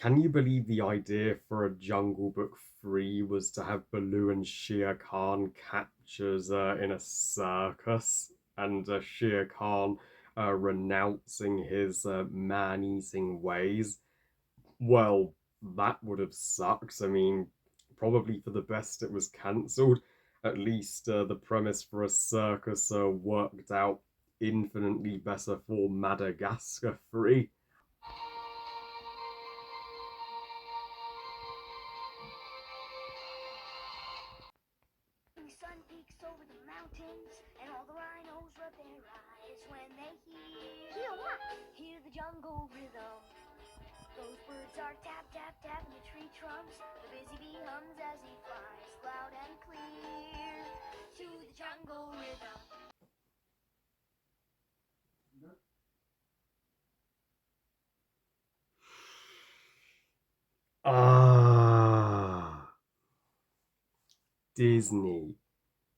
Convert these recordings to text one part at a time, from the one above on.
Can you believe the idea for a Jungle Book 3 was to have Baloo and Shere Khan captures in a circus and Shere Khan renouncing his man-eating ways? Well, that would have sucked. I mean, probably for the best it was cancelled. At least the premise for a circus worked out infinitely better for Madagascar 3. The sun peeks over the mountains, and all the rhinos rub their eyes when they hear what? Hear the jungle rhythm. Those birds are tap, tap, tapping the tree trunks. The busy bee hums as he flies loud and clear to the jungle rhythm. Ah, Disney,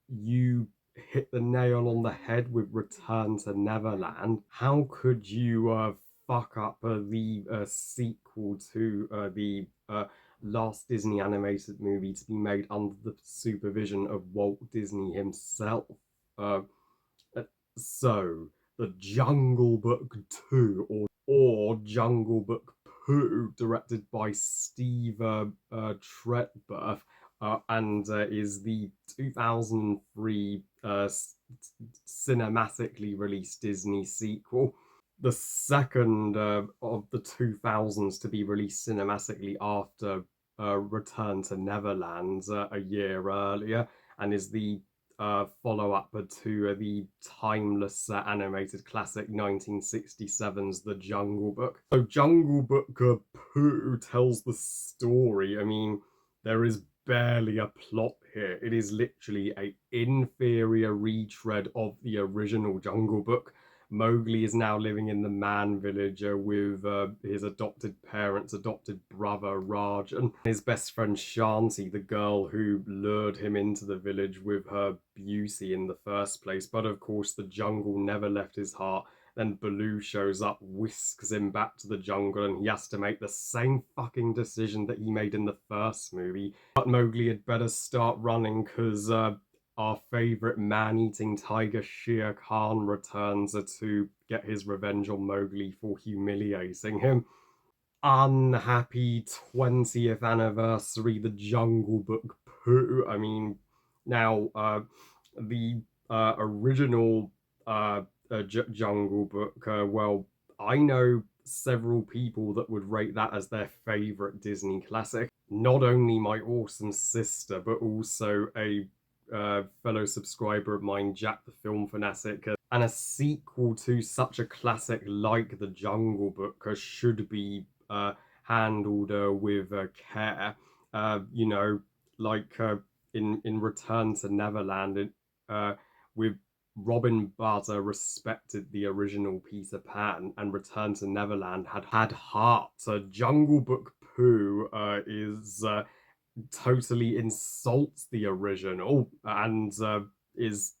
you hit the nail on the head with Return to Neverland. How could you fuck up the sequel to the last Disney animated movie to be made under the supervision of Walt Disney himself? Uh, uh, so, the Jungle Book 2 or Jungle Book Pooh, directed by Steve Treadberth, and is the 2003 cinematically released Disney sequel. The second of the 2000s to be released cinematically after Return to Neverland a year earlier, and is the follow up to the timeless animated classic 1967's The Jungle Book. So, Jungle Book Pooh tells the story. I mean, there is barely a plot here. It is literally a inferior retread of the original Jungle Book. Mowgli is now living in the man village with his adopted parents, adopted brother Raj, and his best friend Shanti, the girl who lured him into the village with her beauty in the first place. But of course, the jungle never left his heart. Then Baloo shows up, whisks him back to the jungle, and he has to make the same fucking decision that he made in the first movie. But Mowgli had better start running because our favourite man-eating tiger Shere Khan returns to get his revenge on Mowgli for humiliating him. Unhappy 20th anniversary, the Jungle Book Pooh. I mean, now the original Jungle Book. Well, I know several people that would rate that as their favorite Disney classic. Not only my awesome sister, but also a fellow subscriber of mine, Jack the Film Fanatic. And a sequel to such a classic like The Jungle Book should be handled with care. You know, like in Return to Neverland, with Robin Butter respected the original Peter Pan, and Return to Neverland had heart. So Jungle Book Pooh is totally insults the original is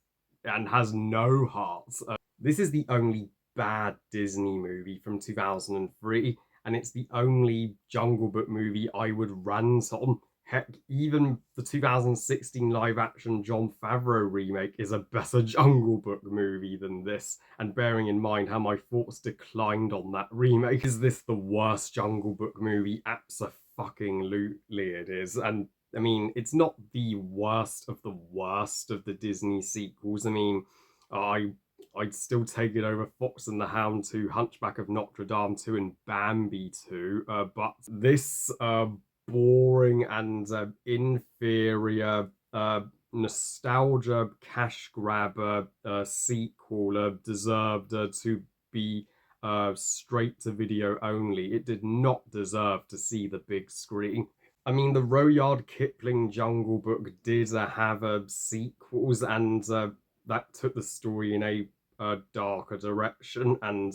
and has no heart. This is the only bad Disney movie from 2003, and it's the only Jungle Book movie I would rant on. Heck, even the 2016 live action Jon Favreau remake is a better Jungle Book movie than this. And bearing in mind how my thoughts declined on that remake, is this the worst Jungle Book movie? Absolutely it is. And I mean, it's not the worst of the Disney sequels. I mean, I I'd still take it over Fox and the Hound 2, Hunchback of Notre Dame 2, and Bambi 2. But this boring and inferior nostalgia cash grabber sequel deserved to be straight to video only. It did not deserve to see the big screen. I mean, the Royard Kipling Jungle Book did have sequels, and that took the story in a darker direction. And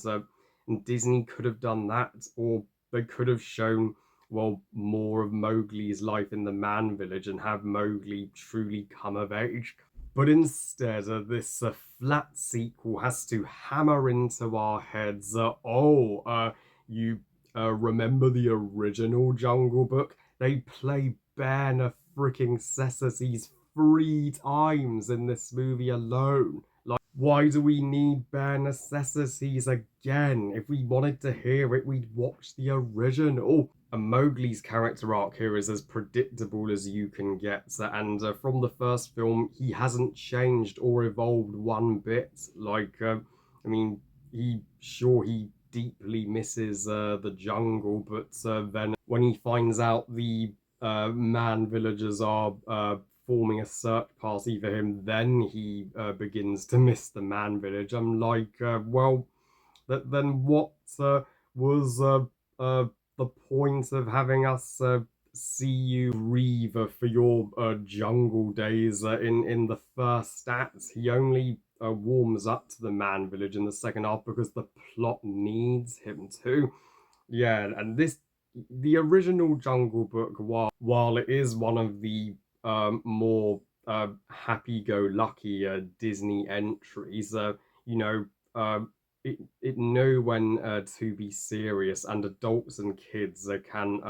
Disney could have done that, or they could have shown, well, more of Mowgli's life in the man village and have Mowgli truly come of age. But instead, this flat sequel has to hammer into our heads, you remember the original Jungle Book? They play bare freaking necessities 3 times in this movie alone. Like, why do we need bare necessities again? If we wanted to hear it, we'd watch the original. And Mowgli's character arc here is as predictable as you can get. And from the first film, he hasn't changed or evolved one bit. I mean, he deeply misses the jungle, but then when he finds out the man villagers are forming a search party for him, then he begins to miss the man village. I'm like, well, then what was uh, the point of having us see you grieve for your jungle days in the first act? He only warms up to the man village in the second half because the plot needs him to. Yeah, and the original Jungle Book, while it is one of the more happy-go-lucky Disney entries, you know, uh, it know when to be serious, and adults and kids can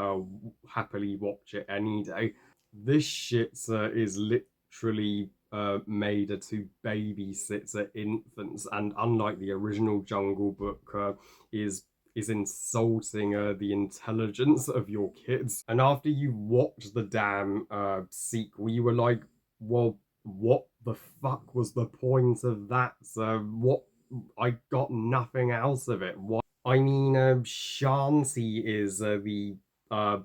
happily watch it any day. This shit is literally made to babysit infants, and unlike the original Jungle Book, is insulting the intelligence of your kids. And after you watch the damn sequel, you were like, well, what the fuck was the point of that? What I got nothing else of it. What I mean, Shanti is the uh,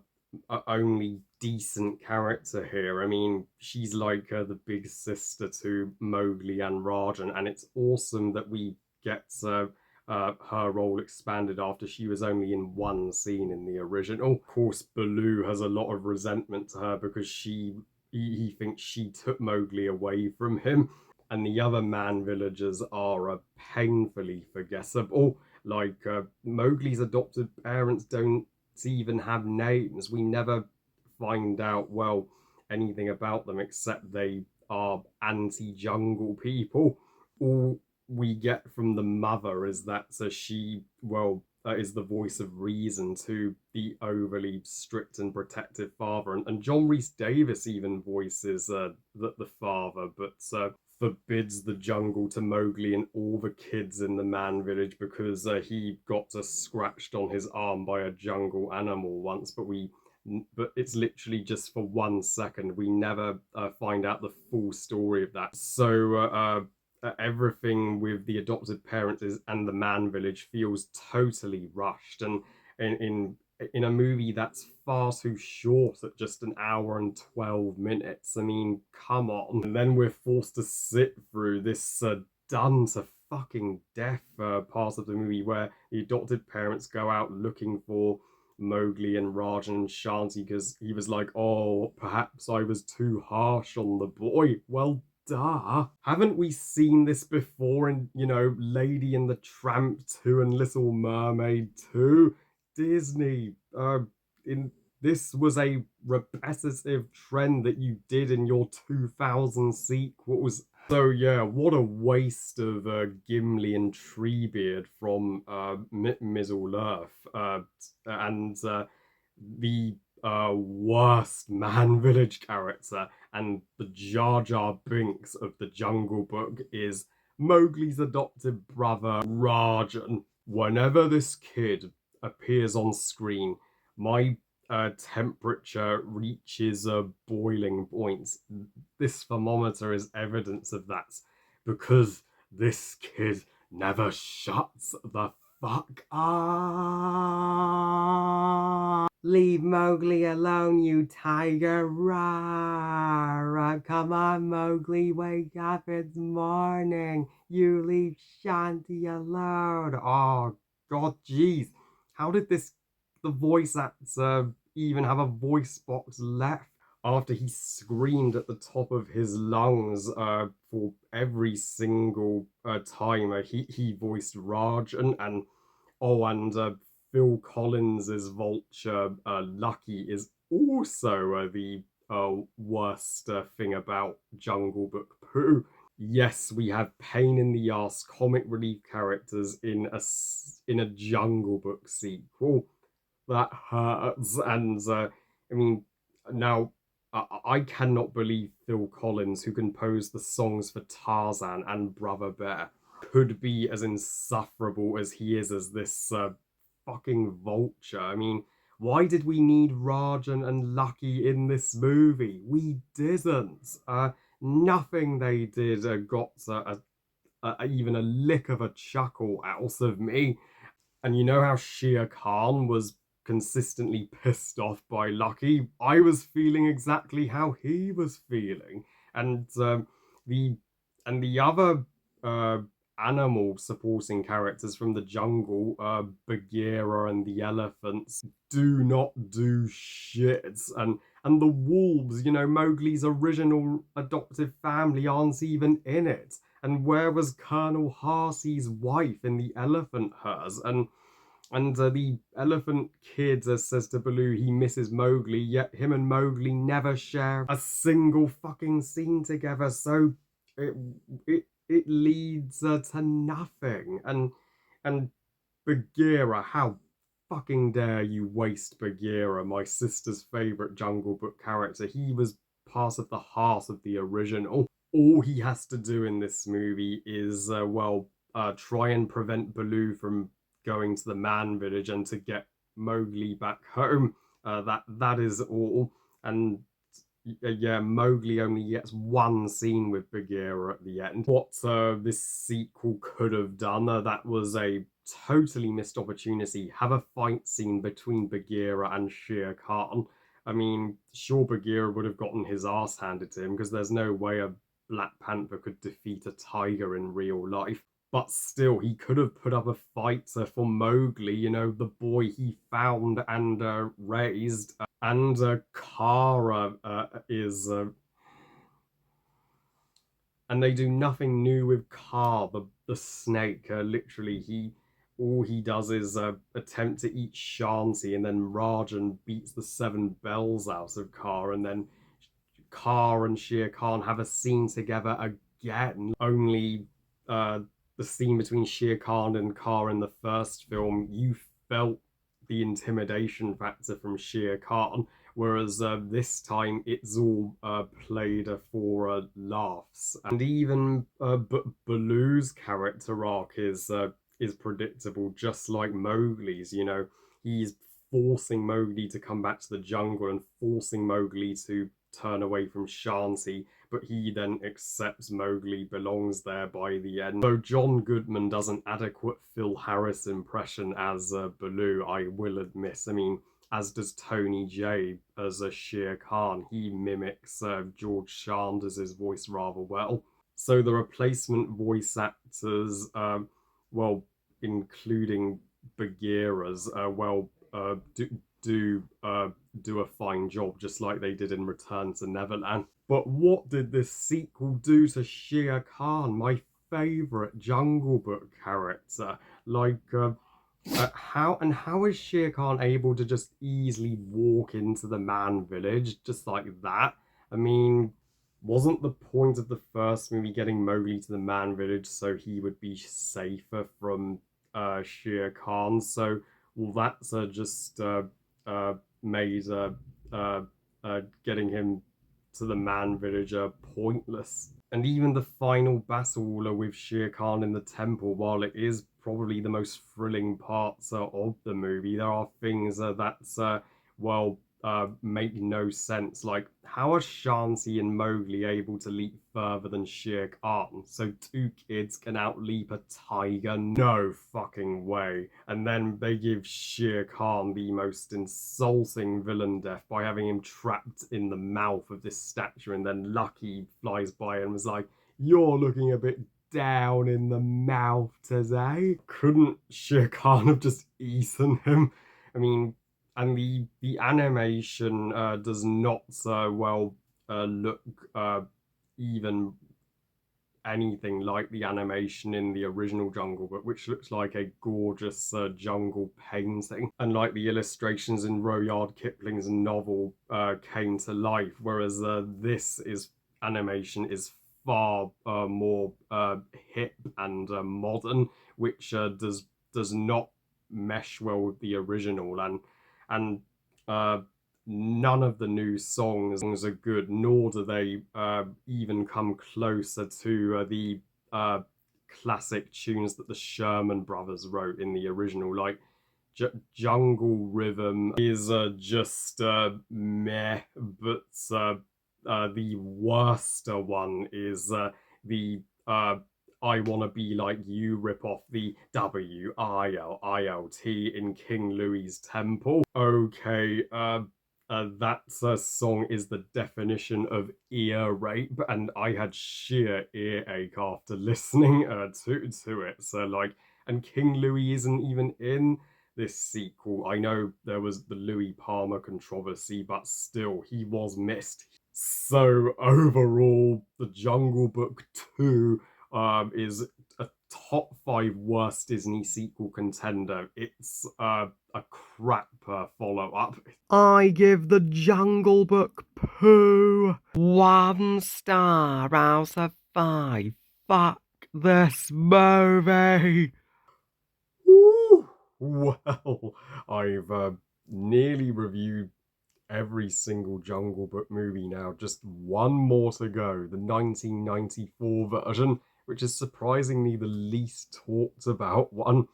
only decent character here. I mean, she's like the big sister to Mowgli and Rajan, and it's awesome that we get her role expanded after she was only in one scene in the original. Of course, Baloo has a lot of resentment to her because he thinks she took Mowgli away from him, and the other man villagers are painfully forgettable. Like Mowgli's adopted parents don't even have names. We never find out anything about them except they are anti-jungle people. All we get from the mother is that she is the voice of reason to the overly strict and protective father, and John Rhys Davis even voices the father, but forbids the jungle to Mowgli and all the kids in the man village because he got scratched on his arm by a jungle animal once, but it's literally just for 1 second. We never find out the full story of that. So everything with the adopted parents and the man village feels totally rushed, and in a movie that's far too short at just an hour and 12 minutes. I mean, come on. And then we're forced to sit through this done to fucking death part of the movie where the adopted parents go out looking for Mowgli and Rajan and Shanti because he was like, oh, perhaps I was too harsh on the boy. Well, duh. Haven't we seen this before in, Lady and the Tramp 2 and Little Mermaid 2? Disney, in this was a repetitive trend that you did in your 2000 sequels. So yeah, what a waste of Gimli and Treebeard from Middle Earth, and the worst man village character and the Jar Jar Binks of the Jungle Book is Mowgli's adopted brother Rajan. Whenever this kid appears on screen, my temperature reaches boiling points. This thermometer is evidence of that because this kid never shuts the fuck up. Leave Mowgli alone, you tiger. Rah, come on, Mowgli, wake up, it's morning. You leave Shanti alone. Oh, God, jeez. How did the voice actor even have a voice box left after he screamed at the top of his lungs for every single time he voiced Raj, and oh, and Phil Collins's Vulture Lucky is also the worst thing about Jungle Book poo. Yes, we have pain in the ass comic relief characters in a Jungle Book sequel, that hurts. And I mean, now I cannot believe Phil Collins, who composed the songs for Tarzan and Brother Bear, could be as insufferable as he is as this fucking vulture. I mean, why did we need Rajan and Lucky in this movie? We didn't. Nothing they did got even a lick of a chuckle out of me. And you know how Shere Khan was consistently pissed off by Lucky? I was feeling exactly how he was feeling. And the the other uh, animal supporting characters from the jungle, Bagheera and the elephants, do not do shit. And the wolves, you know, Mowgli's original adoptive family, aren't even in it. And where was Colonel Harsy's wife in the elephant hers? And the elephant kid says to Baloo he misses Mowgli, yet him and Mowgli never share a single fucking scene together. So it it leads to nothing. And Bagheera, how fucking dare you waste Bagheera, my sister's favourite Jungle Book character. He was part of the heart of the original. All he has to do in this movie is, try and prevent Baloo from going to the man village and to get Mowgli back home. That is all. And yeah, Mowgli only gets one scene with Bagheera at the end. What this sequel could have done, that was a totally missed opportunity. Have a fight scene between Bagheera and Shere Khan. I mean, sure, Bagheera would have gotten his ass handed to him because there's no way a Black Panther could defeat a tiger in real life. But still, he could have put up a fight for Mowgli, you know, the boy he found and raised. And Kara is. And they do nothing new with Car, the snake. Literally, all he does is attempt to eat Shanti, and then Rajan beats the seven bells out of Car, and then Car and Shere Khan have a scene together again. Only the scene between Shere Khan and Car in the first film, you felt the intimidation factor from Shere Khan, whereas this time it's all played for laughs. And even Baloo's character arc is predictable, just like Mowgli's. You know, he's forcing Mowgli to come back to the jungle and forcing Mowgli to turn away from Shanti, but he then accepts Mowgli belongs there by the end. Though John Goodman does an adequate Phil Harris impression as Baloo, I will admit. I mean, as does Tony Jay as Shere Khan. He mimics George Sanders' voice rather well. So the replacement voice actors, well, including Bagheera's, do a fine job, just like they did in Return to Neverland. But what did this sequel do to Shere Khan, my favourite Jungle Book character? Like, how is Shere Khan able to just easily walk into the man village just like that? I mean, wasn't the point of the first movie getting Mowgli to the man village so he would be safer from Shere Khan? So, well, that's just made getting him to the man village pointless. And even the final battle with Shere Khan in the temple, while it is probably the most thrilling parts of the movie, there are things make no sense. Like, how are Shanti and Mowgli able to leap further than Shere Khan? So two kids can outleap a tiger? No fucking way. And then they give Shere Khan the most insulting villain death by having him trapped in the mouth of this statue, and then Lucky flies by and was like, "You're looking a bit down in the mouth today." Couldn't Shere Khan have just eaten him? I mean, and the animation does not look even anything like the animation in the original Jungle Book, which looks like a gorgeous jungle painting, and like the illustrations in Rudyard Kipling's novel came to life. Whereas this is animation is far more hip and modern, which does not mesh well with the original. and none of the new songs are good, nor do they even come closer to the classic tunes that the Sherman Brothers wrote in the original. Like Jungle Rhythm is just meh, but the worst one is the I Wanna Be Like You rip off the WILILT in King Louis's Temple. Okay, that song is the definition of ear rape, and I had sheer earache after listening to it. So, like, and King Louis isn't even in this sequel. I know there was the Louis Palmer controversy, but still, he was missed. So overall, The Jungle Book 2 is a top 5 worst Disney sequel contender. It's a crap follow up. I give The Jungle Book poo 1 star out of 5. Fuck this movie. Ooh, well, I've nearly reviewed every single Jungle Book movie now. Just one more to go, the 1994 version, which is surprisingly the least talked about one.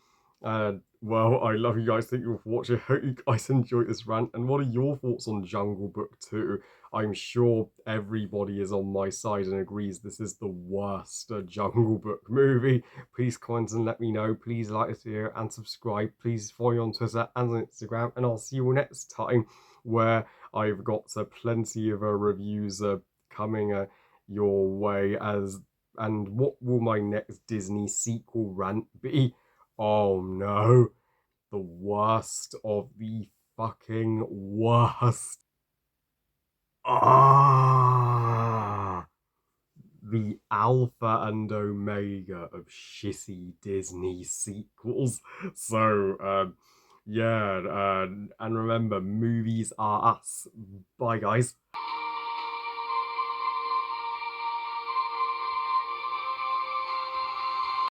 Well, I love you guys. Thank you for watching. I hope you guys enjoyed this rant. And what are your thoughts on Jungle Book 2? I'm sure everybody is on my side and agrees this is the worst Jungle Book movie. Please comment and let me know. Please like this video and subscribe. Please follow me on Twitter and on Instagram. And I'll see you all next time, where I've got plenty of reviews coming your way. And what will my next Disney sequel rant be? Oh no, the worst of the fucking worst. Ah, the alpha and omega of shitty Disney sequels. So, yeah, and remember, movies are us. Bye, guys.